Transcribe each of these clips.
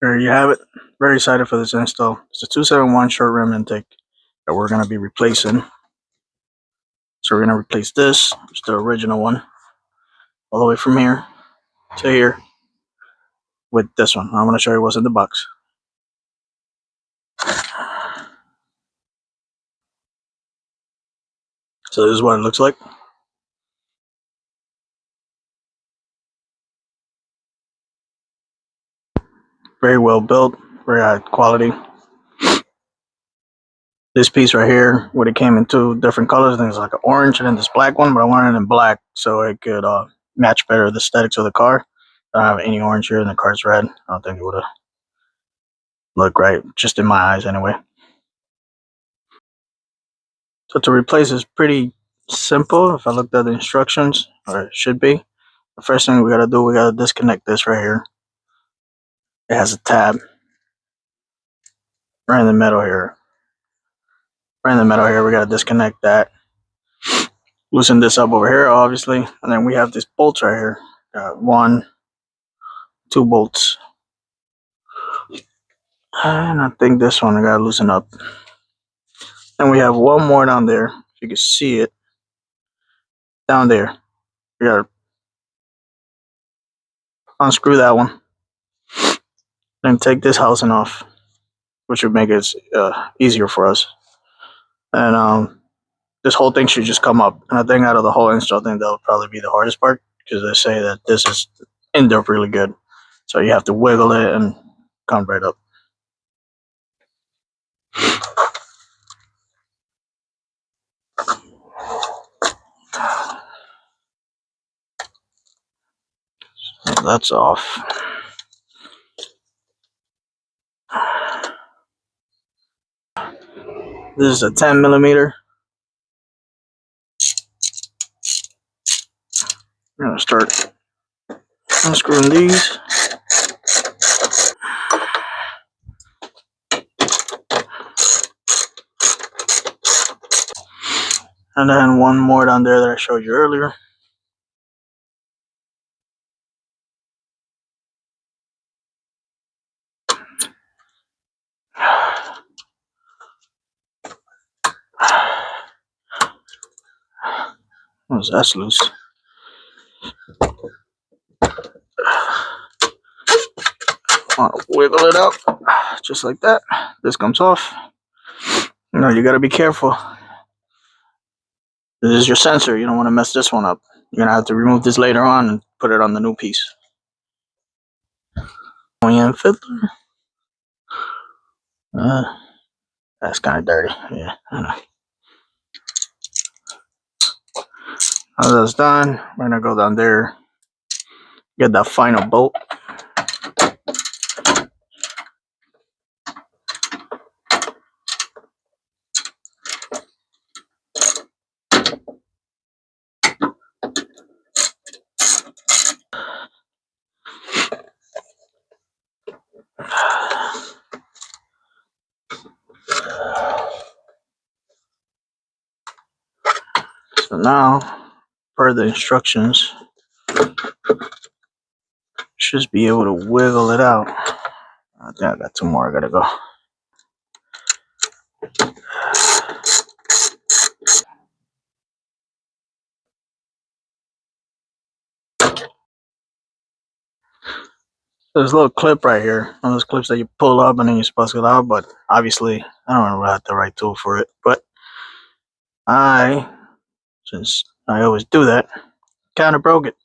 There you have it. Very excited for this install. It's a 271 short rim intake that we're going to be replacing. So we're going to replace this, which is the original one, all the way from here to here with this one. I'm going to show you what's in the box. So this is what it looks like. Very well built, very high quality. This piece right here, what it came in two different colors, I think it's like an orange and then this black one, but I wanted it in black so it could match better the aesthetics of the car. I don't have any orange here and the car's red. I don't think it would have looked right, just in my eyes anyway. So to replace is pretty simple. If I looked at the instructions, or it should be, the first thing we gotta do, we gotta disconnect this right here. It has a tab right in the middle here. Right in the middle here, we gotta disconnect that. Loosen this up over here, obviously, and then we have these bolts right here. Got one, two bolts, and I think this one I gotta loosen up. And we have one more down there. If you can see it, down there, we gotta unscrew that one. Then take this housing off, which would make it easier for us. And this whole thing should just come up. And I think out of the whole install thing, that'll probably be the hardest part because they say that this is end up really good. So you have to wiggle it and come right up. So that's off. This is a 10 millimeter. I'm gonna start unscrewing these. And then one more down there that I showed you earlier. Oh, that's loose. Want to wiggle it up just like that. This comes off. You gotta be careful. This is your sensor. You don't want to mess this one up. You're gonna have to remove this later on and put it on the new piece. OEM fiddler. That's kind of dirty. Yeah, I know. Now that's done, we're gonna go down there, get that final bolt. So now, per the instructions, should be able to wiggle it out. I think I got two more I gotta go. There's a little clip right here, one of those clips that you pull up and then you're supposed to get out, but obviously I don't have the right tool for it. But since I always do that, kind of broke it.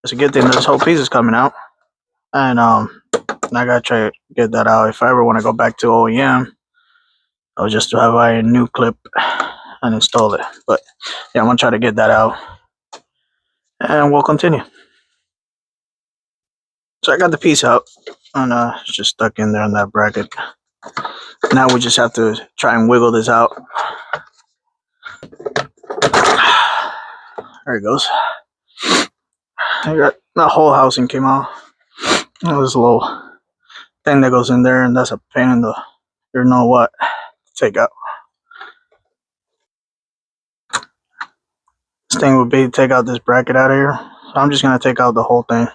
It's a good thing this whole piece is coming out. And I gotta try to get that out. If I ever want to go back to OEM, I'll just have a new clip and install it. But yeah, I'm gonna try to get that out and we'll continue. So I got the piece out and it's just stuck in there in that bracket. Now we just have to try and wiggle this out. There it goes. I got the whole housing came out. There's a little thing that goes in there, and that's a pain in the you know what to take out. This thing would be to take out this bracket out of here. So I'm just gonna take out the whole thing.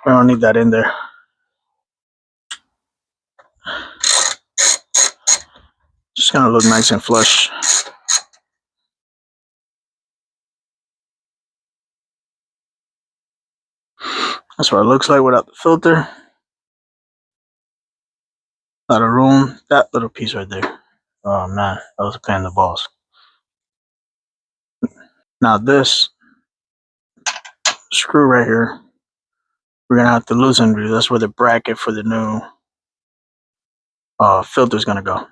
We don't need that in there. Just gonna look nice and flush. That's what it looks like without the filter. A lot of room. That little piece right there. Oh man, that was a pain in the balls. Now this screw right here, we're gonna have to loosen because that's where the bracket for the new filter is gonna go.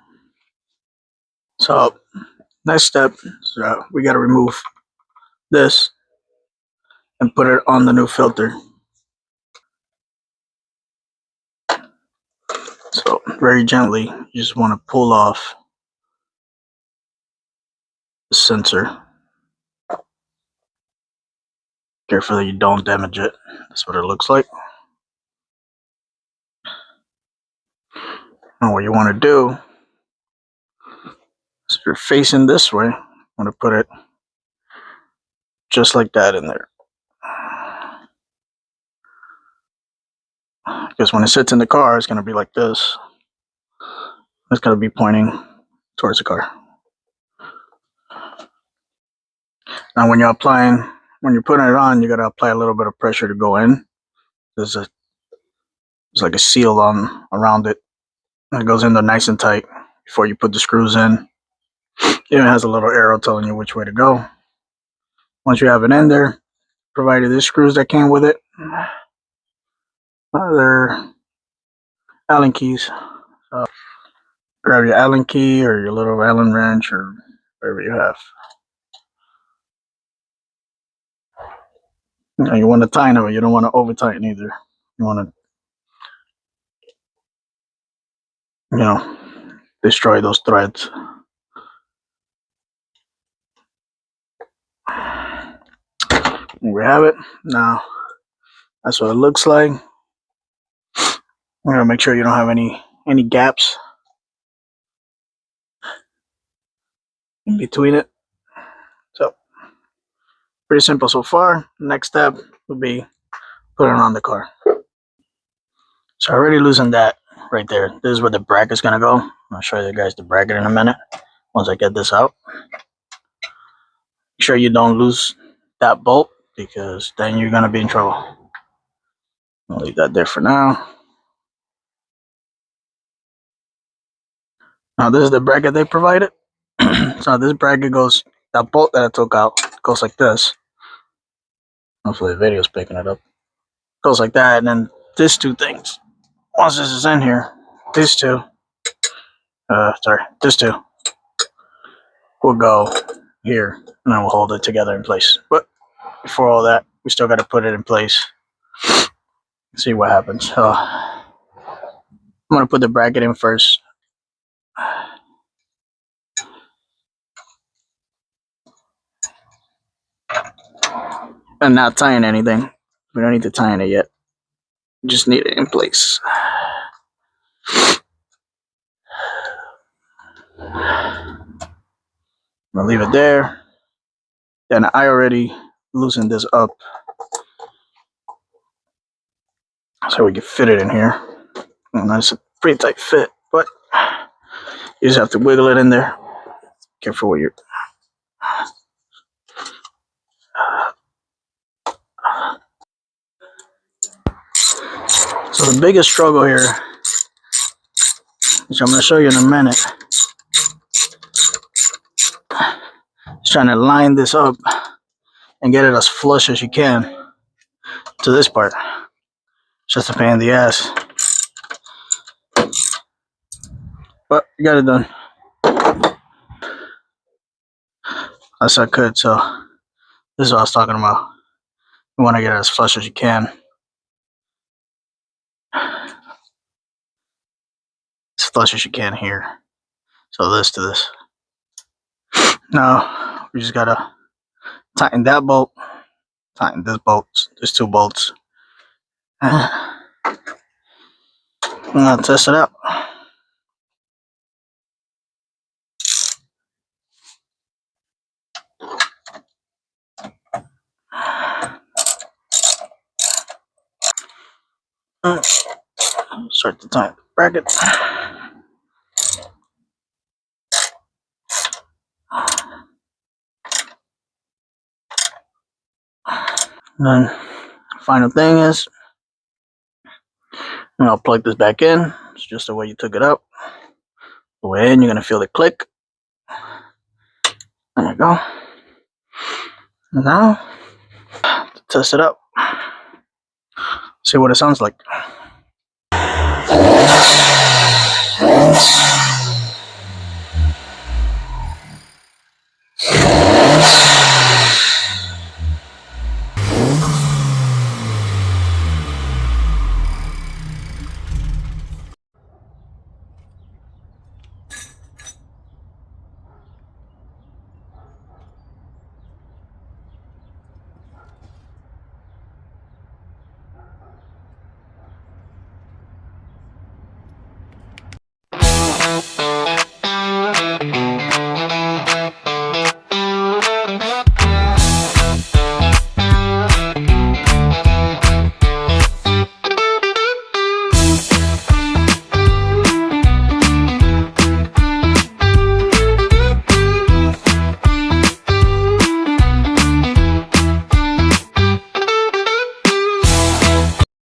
So next step, so we gotta remove this and put it on the new filter. So very gently, you just want to pull off the sensor. Carefully, you don't damage it. That's what it looks like. And what you want to do is, if you're facing this way, you want to put it just like that in there. Because when it sits in the car, it's going to be like this. It's going to be pointing towards the car. Now, when you're putting it on, you got to apply a little bit of pressure to go in. There's like a seal around it. And it goes in there nice and tight before you put the screws in. It even has a little arrow telling you which way to go. Once you have it in there, provided the screws that came with it, they're Allen keys. So grab your Allen key or your little Allen wrench or whatever you have. You want to tighten it, you don't want to over tighten either. You want to, destroy those threads. There we have it. Now, that's what it looks like. We're gonna make sure you don't have any gaps in between it. So, pretty simple so far. Next step will be putting it on the car. So I already loosened that right there. This is where the bracket's gonna go. I'll show you guys the bracket in a minute once I get this out. Make sure you don't lose that bolt because then you're gonna be in trouble. I'll leave that there for now. Now this is the bracket they provided. So this bracket goes, that bolt that I took out goes like this. Hopefully the video's picking it up. Goes like that, and then these two things. Once this is in here, these two will go here, and then we'll hold it together in place. But before all that, we still got to put it in place. See what happens. So I'm gonna put the bracket in first. And not tying anything. We don't need to tie it yet. We just need it in place. I'm gonna leave it there. Then I already loosened this up so we can fit it in here. And that's a pretty tight fit, but you just have to wiggle it in there. Careful what you're. So the biggest struggle here, which I'm going to show you in a minute, is trying to line this up and get it as flush as you can to this part. It's just a pain in the ass, but you got it done. As I could. So this is what I was talking about. You want to get it as flush as you can. As flush as you can here. So this to this. Now we just gotta tighten that bolt, tighten this bolt, there's two bolts. I'm gonna test it out. Start to tighten the bracket. And then final thing is, I'll plug this back in. It's just the way you took it up. The way in, you're gonna feel it click. There you go. Now, to test it out. See what it sounds like.